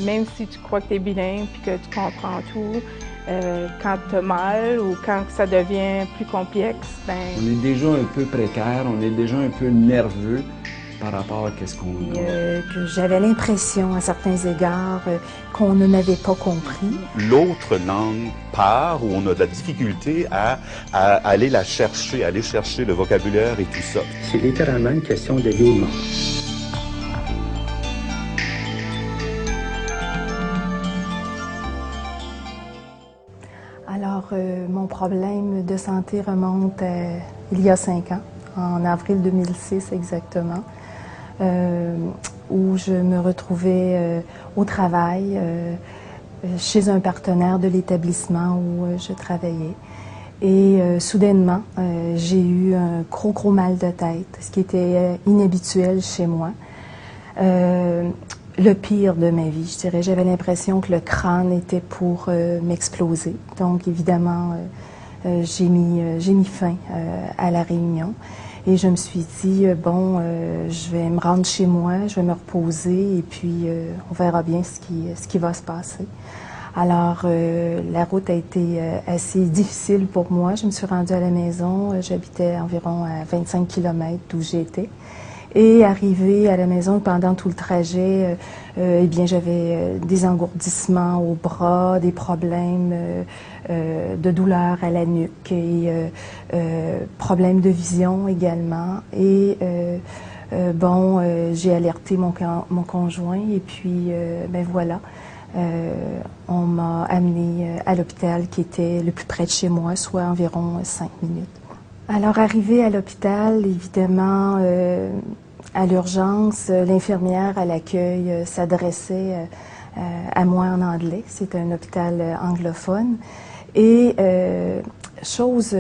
même si tu crois que tu es bilingue puis que tu comprends tout, quand tu as mal ou quand ça devient plus complexe, ben... On est déjà un peu précaire, on est déjà un peu nerveux par rapport à ce qu'on a. Que j'avais l'impression, à certains égards, qu'on ne m'avait pas compris. L'autre langue part, où on a de la difficulté à aller la chercher, aller chercher le vocabulaire et tout ça. C'est littéralement une question de vie ou de mort. Alors, mon problème de santé remonte il y a 5 ans, en avril 2006 exactement, où je me retrouvais au travail chez un partenaire de l'établissement où je travaillais. Et soudainement, j'ai eu un gros mal de tête, ce qui était inhabituel chez moi. Le pire de ma vie, je dirais. J'avais l'impression que le crâne était pour m'exploser. Donc, évidemment, j'ai mis fin à la réunion. Et je me suis dit, bon, je vais me rendre chez moi, je vais me reposer et puis on verra bien ce qui va se passer. Alors, la route a été assez difficile pour moi. Je me suis rendue à la maison. J'habitais environ à 25 km d'où j'étais. Et arrivée à la maison, pendant tout le trajet, eh bien, j'avais des engourdissements au bras, des problèmes de douleur à la nuque et problèmes de vision également. Et bon, j'ai alerté mon conjoint et puis, ben voilà, on m'a amenée à l'hôpital qui était le plus près de chez moi, soit environ 5 minutes. Alors, arrivée à l'hôpital, évidemment, à l'urgence, l'infirmière à l'accueil s'adressait à moi en anglais. C'est un hôpital anglophone. Et chose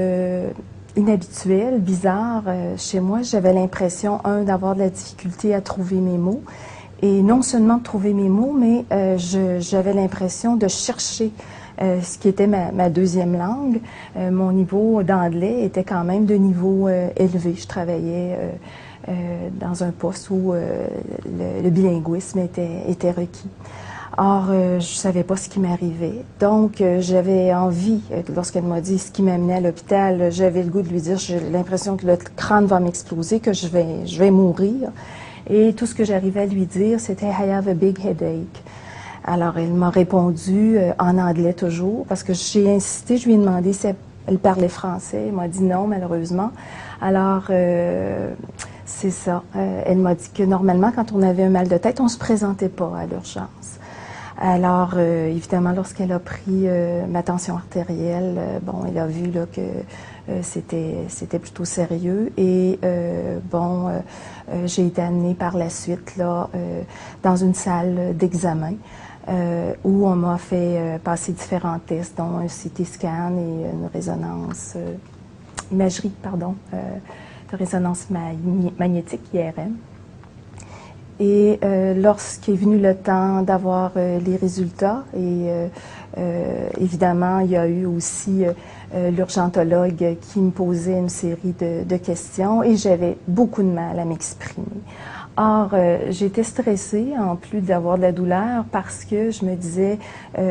inhabituelle, bizarre, chez moi, j'avais l'impression, d'avoir de la difficulté à trouver mes mots. Et non seulement de trouver mes mots, mais j'avais l'impression de chercher ce qui était ma deuxième langue. Mon niveau d'anglais était quand même de niveau élevé. Je travaillais dans un poste où le bilinguisme était requis. Or, je ne savais pas ce qui m'arrivait. Donc, j'avais envie, lorsqu'elle m'a dit ce qui m'amenait à l'hôpital, j'avais le goût de lui dire, j'ai l'impression que le crâne va m'exploser, que je vais mourir. Et tout ce que j'arrivais à lui dire, c'était « I have a big headache ». Alors, elle m'a répondu en anglais toujours, parce que j'ai insisté, je lui ai demandé si elle parlait français. Elle m'a dit non, malheureusement. Alors, c'est ça. Elle m'a dit que normalement, quand on avait un mal de tête, on ne se présentait pas à l'urgence. Alors, évidemment, lorsqu'elle a pris ma tension artérielle, bon, elle a vu là, que c'était plutôt sérieux. Et bon, j'ai été amenée par la suite là, dans une salle d'examen où on m'a fait passer différents tests, dont un CT scan et une résonance, imagerie, pardon, de résonance magnétique, IRM. Et lorsqu'est venu le temps d'avoir les résultats, et évidemment, il y a eu aussi l'urgentologue qui me posait une série de questions et j'avais beaucoup de mal à m'exprimer. Or, j'étais stressée, en plus d'avoir de la douleur, parce que je me disais,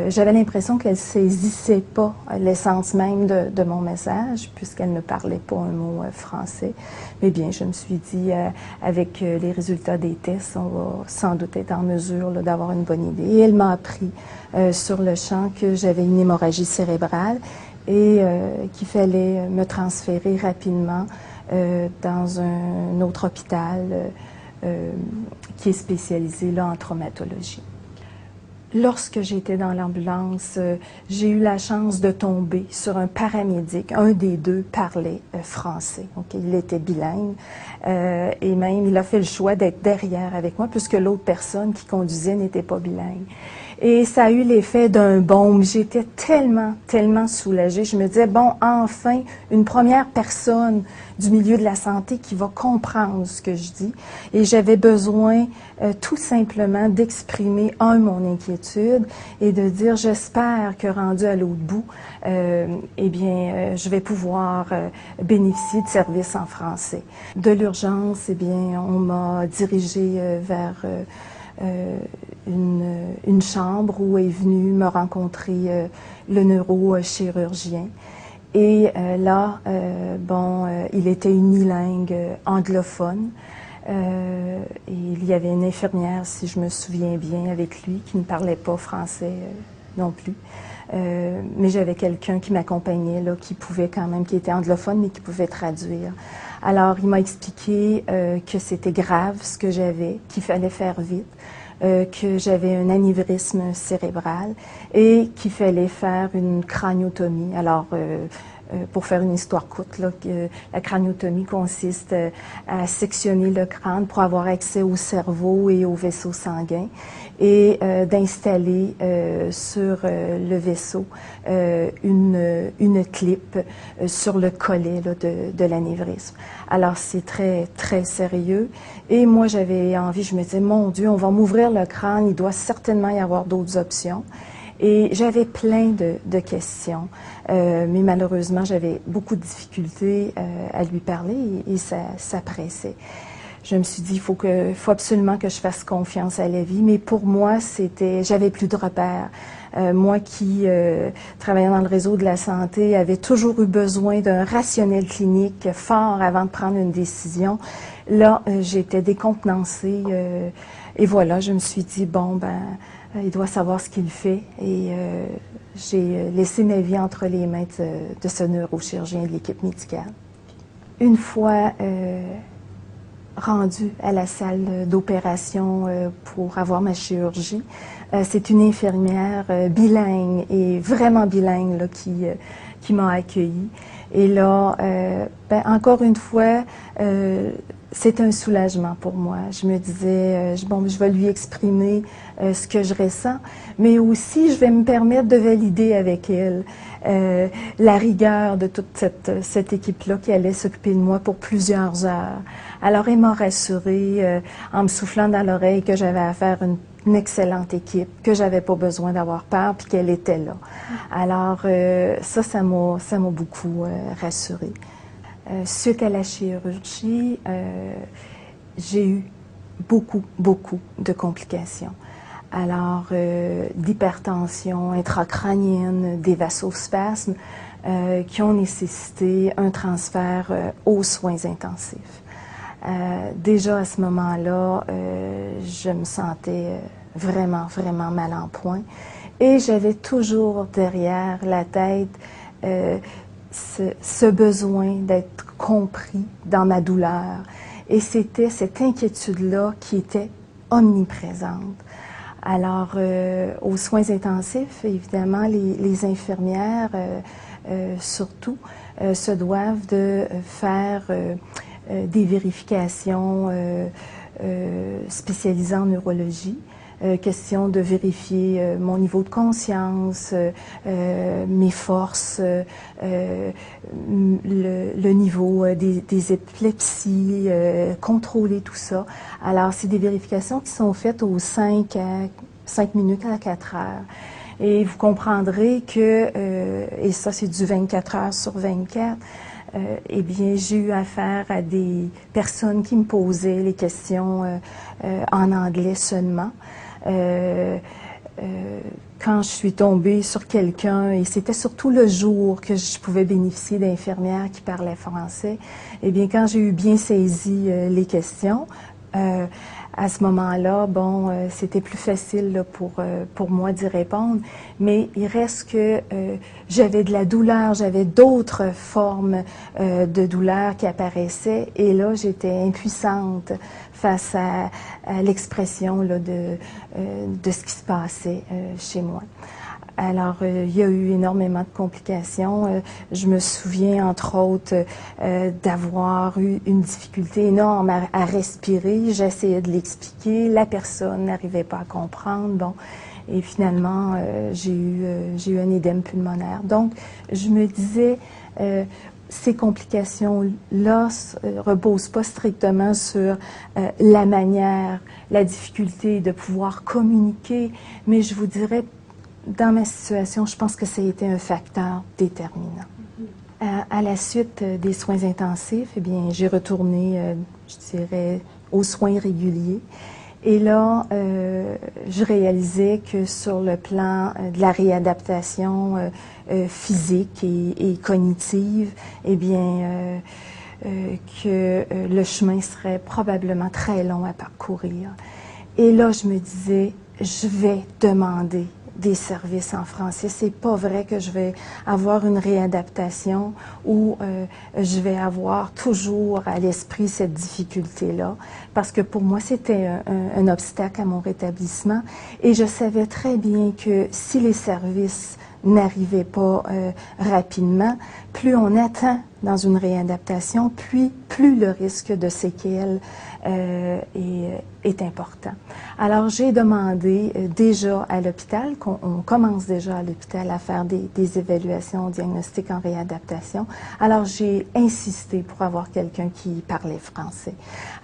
j'avais l'impression qu'elle saisissait pas l'essence même de mon message, puisqu'elle ne parlait pas un mot français. Mais bien, je me suis dit, avec les résultats des tests, on va sans doute être en mesure d'avoir une bonne idée. Et elle m'a appris sur le champ que j'avais une hémorragie cérébrale et qu'il fallait me transférer rapidement dans un autre hôpital qui est spécialisé là, en traumatologie. Lorsque j'étais dans l'ambulance, j'ai eu la chance de tomber sur un paramédic. Un des deux parlait français. Donc, il était bilingue et même il a fait le choix d'être derrière avec moi puisque l'autre personne qui conduisait n'était pas bilingue. Et ça a eu l'effet d'un baume. J'étais tellement soulagée. Je me disais, bon, enfin, une première personne du milieu de la santé qui va comprendre ce que je dis. Et j'avais besoin tout simplement d'exprimer, mon inquiétude et de dire, j'espère que rendu à l'autre bout, eh bien, je vais pouvoir bénéficier de services en français. De l'urgence, eh bien, on m'a dirigée vers une chambre où est venu me rencontrer le neurochirurgien. Et là, il était unilingue anglophone. Et il y avait une infirmière, si je me souviens bien, avec lui, qui ne parlait pas français non plus. Mais j'avais quelqu'un qui m'accompagnait, là, qui pouvait quand même, qui était anglophone, mais qui pouvait traduire. Alors, il m'a expliqué que c'était grave ce que j'avais, qu'il fallait faire vite, que j'avais un anévrisme cérébral et qu'il fallait faire une craniotomie. Alors, pour faire une histoire courte, là, la craniotomie consiste à sectionner le crâne pour avoir accès au cerveau et aux vaisseaux sanguins et d'installer sur le vaisseau une clip sur le collet là, de l'anévrisme. Alors, c'est très, très sérieux. Et moi, j'avais envie, je me disais, mon Dieu, on va m'ouvrir le crâne, il doit certainement y avoir d'autres options. Et j'avais plein de questions, mais malheureusement, j'avais beaucoup de difficultés à lui parler et ça pressait. Je me suis dit, il faut absolument que je fasse confiance à la vie, mais pour moi, j'avais plus de repères. Moi qui travaillais dans le réseau de la santé, avait toujours eu besoin d'un rationnel clinique fort avant de prendre une décision. Là, j'étais décontenancée et voilà, je me suis dit, il doit savoir ce qu'il fait et j'ai laissé ma vie entre les mains de ce neurochirurgien de l'équipe médicale. Une fois rendue à la salle d'opération pour avoir ma chirurgie, c'est une infirmière bilingue et vraiment bilingue là, qui m'a accueillie. Et là, encore une fois, c'est un soulagement pour moi. Je me disais, je vais lui exprimer ce que je ressens, mais aussi je vais me permettre de valider avec elle la rigueur de toute cette équipe-là qui allait s'occuper de moi pour plusieurs heures. Alors, elle m'a rassurée en me soufflant dans l'oreille que j'avais affaire à une excellente équipe, que j'avais pas besoin d'avoir peur, puis qu'elle était là. Alors, ça m'a beaucoup rassurée. Suite à la chirurgie, j'ai eu beaucoup de complications. Alors, d'hypertension intracrânienne, des vasospasmes qui ont nécessité un transfert aux soins intensifs. Déjà à ce moment-là, je me sentais vraiment mal en point et j'avais toujours derrière la tête ce besoin d'être compris dans ma douleur. Et c'était cette inquiétude-là qui était omniprésente. Alors, aux soins intensifs, évidemment, les infirmières, surtout, se doivent de faire des vérifications spécialisées en neurologie. Question de vérifier mon niveau de conscience, mes forces, le niveau des épilepsies, contrôler tout ça. Alors, c'est des vérifications qui sont faites aux 5 minutes à 4 heures. Et vous comprendrez que, et ça c'est du 24 heures sur 24, eh bien, j'ai eu affaire à des personnes qui me posaient les questions en anglais seulement. Quand je suis tombée sur quelqu'un, et c'était surtout le jour que je pouvais bénéficier d'infirmières qui parlaient français, eh bien, quand j'ai eu bien saisi les questions, à ce moment-là, c'était plus facile là, pour moi d'y répondre, mais il reste que j'avais de la douleur, j'avais d'autres formes de douleur qui apparaissaient, et là, j'étais impuissante face à l'expression là, de ce qui se passait chez moi. Alors, il y a eu énormément de complications. Je me souviens, entre autres, d'avoir eu une difficulté énorme à respirer. J'essayais de l'expliquer. La personne n'arrivait pas à comprendre. Bon, et finalement, j'ai eu un édème pulmonaire. Donc, je me disais, ces complications-là ne reposent pas strictement sur la manière, la difficulté de pouvoir communiquer, mais je vous dirais, dans ma situation, je pense que ça a été un facteur déterminant. À la suite des soins intensifs, eh bien, j'ai retourné, je dirais, aux soins réguliers. Et là, je réalisais que sur le plan de la réadaptation physique et cognitive, eh bien, que le chemin serait probablement très long à parcourir. Et là, je me disais, je vais demander des services en français. C'est pas vrai que je vais avoir une réadaptation où je vais avoir toujours à l'esprit cette difficulté-là, parce que pour moi, c'était un obstacle à mon rétablissement. Et je savais très bien que si les services n'arrivaient pas rapidement, plus on attend dans une réadaptation, plus le risque de séquelles est important. Alors, j'ai demandé déjà à l'hôpital, on commence déjà à l'hôpital à faire des évaluations diagnostiques en réadaptation. Alors, j'ai insisté pour avoir quelqu'un qui parlait français.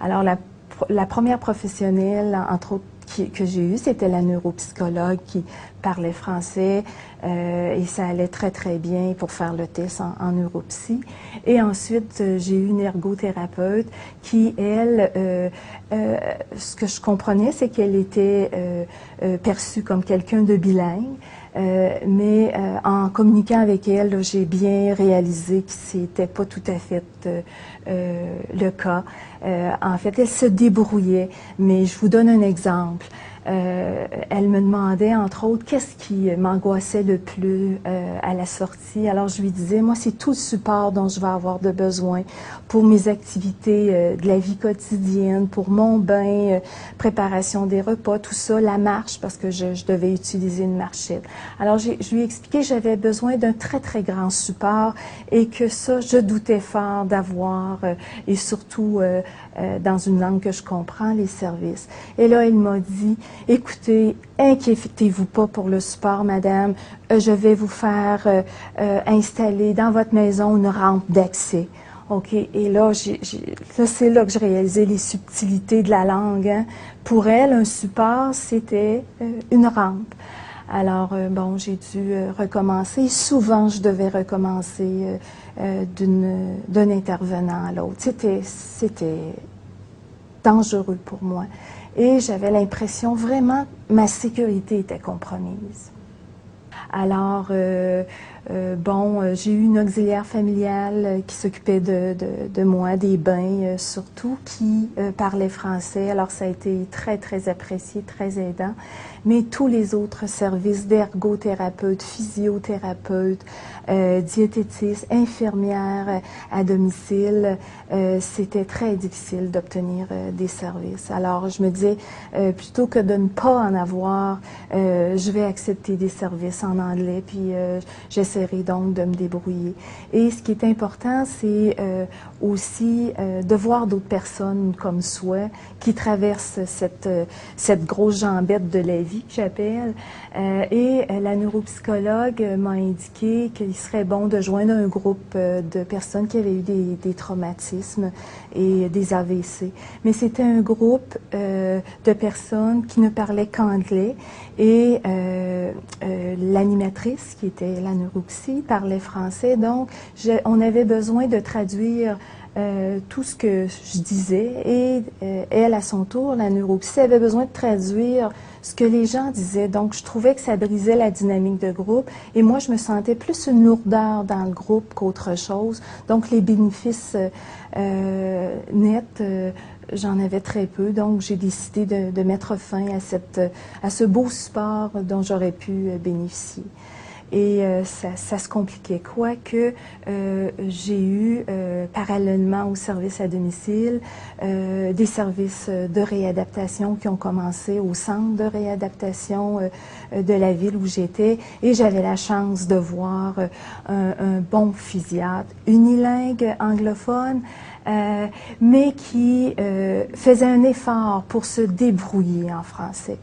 Alors, la première professionnelle, entre autres, que j'ai eue, c'était la neuropsychologue qui parlait français et ça allait très, très bien pour faire le test en neuropsy. Et ensuite, j'ai eu une ergothérapeute qui, elle, ce que je comprenais, c'est qu'elle était perçue comme quelqu'un de bilingue. Mais en communiquant avec elle, j'ai bien réalisé que c'était pas tout à fait le cas. En fait, elle se débrouillait, mais je vous donne un exemple. Elle me demandait, entre autres, qu'est-ce qui m'angoissait le plus à la sortie. Alors, je lui disais, moi, c'est tout le support dont je vais avoir de besoin pour mes activités de la vie quotidienne, pour mon bain, préparation des repas, tout ça, la marche, parce que je devais utiliser une marchette. Alors, je lui ai expliqué que j'avais besoin d'un très, très grand support et que ça, je doutais fort d'avoir, et surtout dans une langue que je comprends, les services. Et là, elle m'a dit, écoutez, inquiétez-vous pas pour le support, madame. Je vais vous faire installer dans votre maison une rampe d'accès. OK. Et là, c'est là que j'ai réalisé les subtilités de la langue. Hein. Pour elle, un support, c'était une rampe. Alors, bon, j'ai dû recommencer. Souvent, je devais recommencer d'un intervenant à l'autre. C'était dangereux pour moi. Et j'avais l'impression vraiment ma sécurité était compromise. Alors, bon, j'ai eu une auxiliaire familiale qui s'occupait de moi, des bains surtout, qui parlait français. Alors, ça a été très, très apprécié, très aidant. Mais tous les autres services d'ergothérapeute, physiothérapeute, diététiste, infirmière à domicile, c'était très difficile d'obtenir des services. Alors, je me disais, plutôt que de ne pas en avoir, je vais accepter des services en anglais, puis j'essaierai donc de me débrouiller. Et ce qui est important, c'est aussi de voir d'autres personnes comme soi qui traversent cette grosse jambette de la vie, que j'appelle. Et la neuropsychologue m'a indiqué qu'il serait bon de joindre un groupe de personnes qui avaient eu des traumatismes et des AVC. Mais c'était un groupe de personnes qui ne parlaient qu'anglais et l'animatrice, qui était la neuropsy, parlait français. Donc, on avait besoin de traduire tout ce que je disais et elle, à son tour, la neuropsy, avait besoin de traduire ce que les gens disaient. Donc, je trouvais que ça brisait la dynamique de groupe et moi, je me sentais plus une lourdeur dans le groupe qu'autre chose. Donc, les bénéfices nets, j'en avais très peu. Donc, j'ai décidé de mettre fin à ce beau support dont j'aurais pu bénéficier. Et ça se compliquait. Quoique j'ai eu, parallèlement au service à domicile, des services de réadaptation qui ont commencé au centre de réadaptation de la ville où j'étais. Et j'avais la chance de voir un bon physiatre, unilingue anglophone, mais qui faisait un effort pour se débrouiller en français.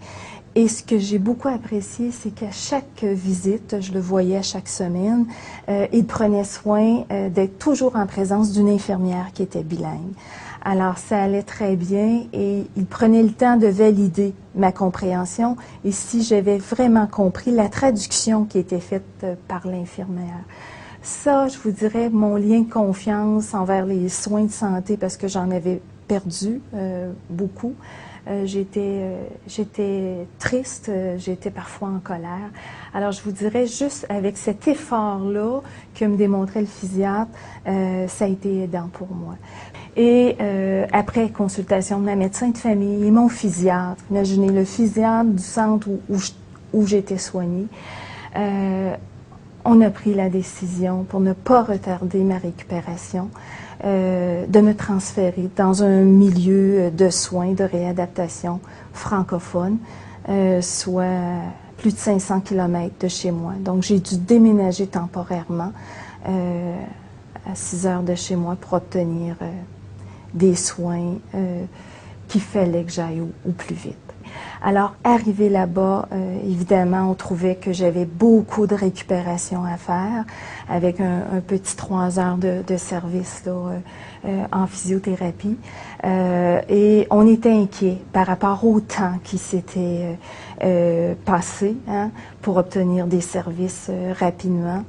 Et ce que j'ai beaucoup apprécié, c'est qu'à chaque visite, je le voyais chaque semaine, il prenait soin d'être toujours en présence d'une infirmière qui était bilingue. Alors, ça allait très bien et il prenait le temps de valider ma compréhension et si j'avais vraiment compris la traduction qui était faite par l'infirmière. Ça, je vous dirais, mon lien de confiance envers les soins de santé, parce que j'en avais perdu beaucoup, j'étais triste, j'étais parfois en colère. Alors je vous dirais juste avec cet effort-là que me démontrait le physiatre, ça a été aidant pour moi. Et après consultation de ma médecin de famille et mon physiatre, imaginez le physiatre du centre où j'étais soignée, on a pris la décision pour ne pas retarder ma récupération, de me transférer dans un milieu de soins, de réadaptation francophone, soit plus de 500 km de chez moi. Donc j'ai dû déménager temporairement à 6 heures de chez moi pour obtenir des soins qu'il fallait que j'aille au plus vite. Alors, arrivé là-bas, évidemment, on trouvait que j'avais beaucoup de récupération à faire avec un petit 3 heures de service là, en physiothérapie. Et on était inquiet par rapport au temps qui s'était passé pour obtenir des services rapidement.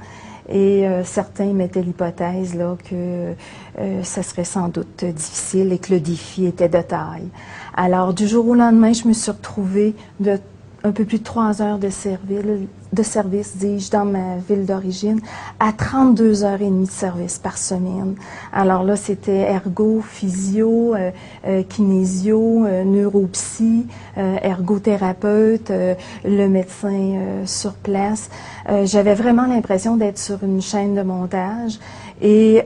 Et certains mettaient l'hypothèse là que ça serait sans doute difficile et que le défi était de taille. Alors, du jour au lendemain, je me suis retrouvée un peu plus de 3 heures de service, dis-je, dans ma ville d'origine, à 32 heures et demie de service par semaine. Alors là, c'était ergo, physio, kinésio, neuropsy, ergothérapeute, le médecin sur place. J'avais vraiment l'impression d'être sur une chaîne de montage et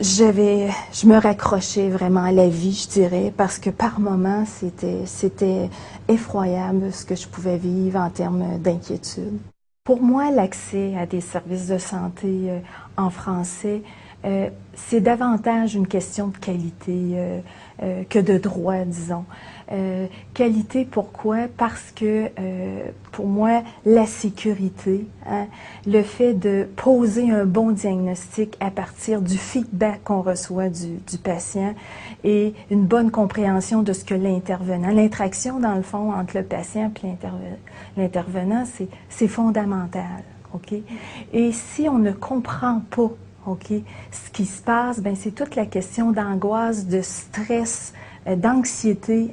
je me raccrochais vraiment à la vie, je dirais, parce que par moments, c'était effroyable ce que je pouvais vivre en termes d'inquiétude. Pour moi, l'accès à des services de santé en français, c'est davantage une question de qualité que de droit, disons. Qualité, pourquoi? Parce que pour moi, la sécurité, le fait de poser un bon diagnostic à partir du feedback qu'on reçoit du patient et une bonne compréhension de ce que l'intervenant, l'interaction dans le fond entre le patient et l'intervenant, c'est fondamental. Okay? Et si on ne comprend pas ce qui se passe, ben c'est toute la question d'angoisse, de stress, d'anxiété,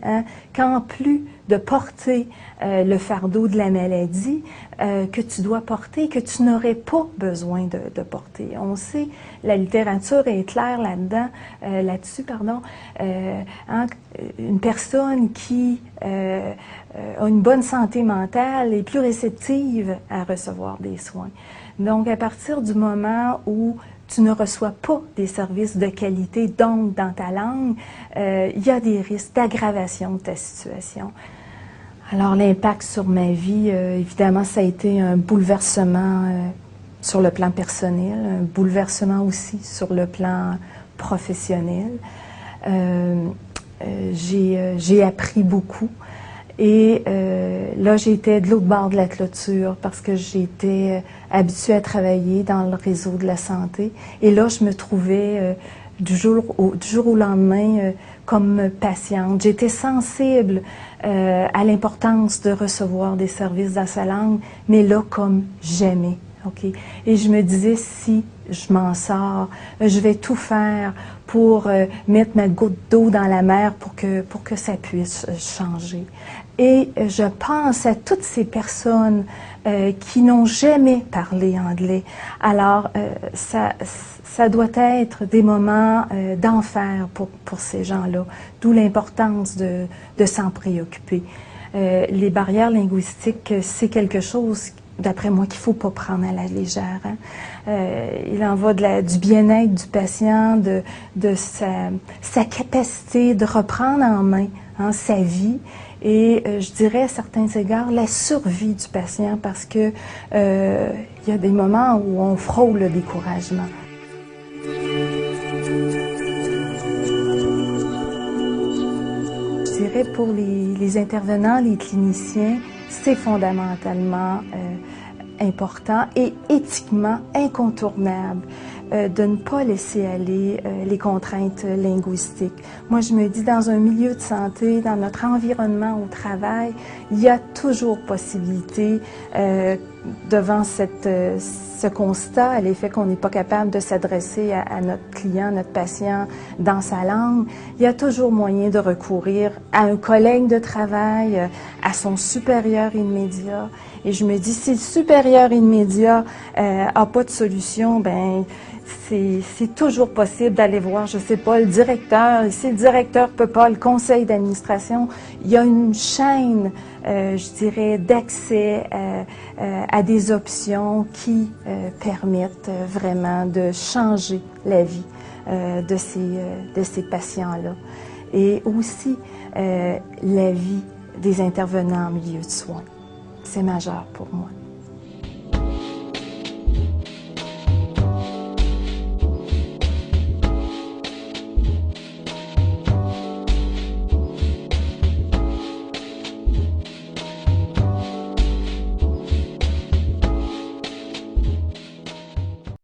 qu'en plus de porter le fardeau de la maladie que tu dois porter, que tu n'aurais pas besoin de porter. On sait, la littérature est claire là-dessus, une personne qui a une bonne santé mentale est plus réceptive à recevoir des soins. Donc, à partir du moment où tu ne reçois pas des services de qualité, donc dans ta langue, il y a des risques d'aggravation de ta situation. Alors, l'impact sur ma vie, évidemment, ça a été un bouleversement sur le plan personnel, un bouleversement aussi sur le plan professionnel. J'ai appris beaucoup. Et là, j'étais de l'autre bord de la clôture parce que j'étais habituée à travailler dans le réseau de la santé. Et là, je me trouvais du jour au lendemain comme patiente. J'étais sensible à l'importance de recevoir des services dans sa langue, mais là, comme jamais. Okay? Et je me disais, si je m'en sors, je vais tout faire pour mettre ma goutte d'eau dans la mer pour que ça puisse changer. Et je pense à toutes ces personnes qui n'ont jamais parlé anglais. Alors, ça doit être des moments d'enfer pour ces gens-là, d'où l'importance de s'en préoccuper. Les barrières linguistiques, c'est quelque chose, d'après moi, qu'il ne faut pas prendre à la légère. Il en va du bien-être du patient, de sa capacité de reprendre en main sa vie et, je dirais à certains égards, la survie du patient parce que il y a des moments où on frôle le découragement. Je dirais pour les intervenants, les cliniciens, c'est fondamentalement important et éthiquement incontournable de ne pas laisser aller les contraintes linguistiques. Moi, je me dis, dans un milieu de santé, dans notre environnement au travail, il y a toujours possibilité devant ce constat, l'effet qu'on n'est pas capable de s'adresser à notre client, notre patient dans sa langue, il y a toujours moyen de recourir à un collègue de travail, à son supérieur immédiat. Et je me dis, si le supérieur immédiat n'a pas de solution, ben c'est toujours possible d'aller voir, je sais pas, le directeur. Si le directeur peut pas, le conseil d'administration, il y a une chaîne, je dirais, d'accès à des options qui permettent vraiment de changer la vie de ces patients-là. Et aussi la vie des intervenants en milieu de soins. C'est majeur pour moi.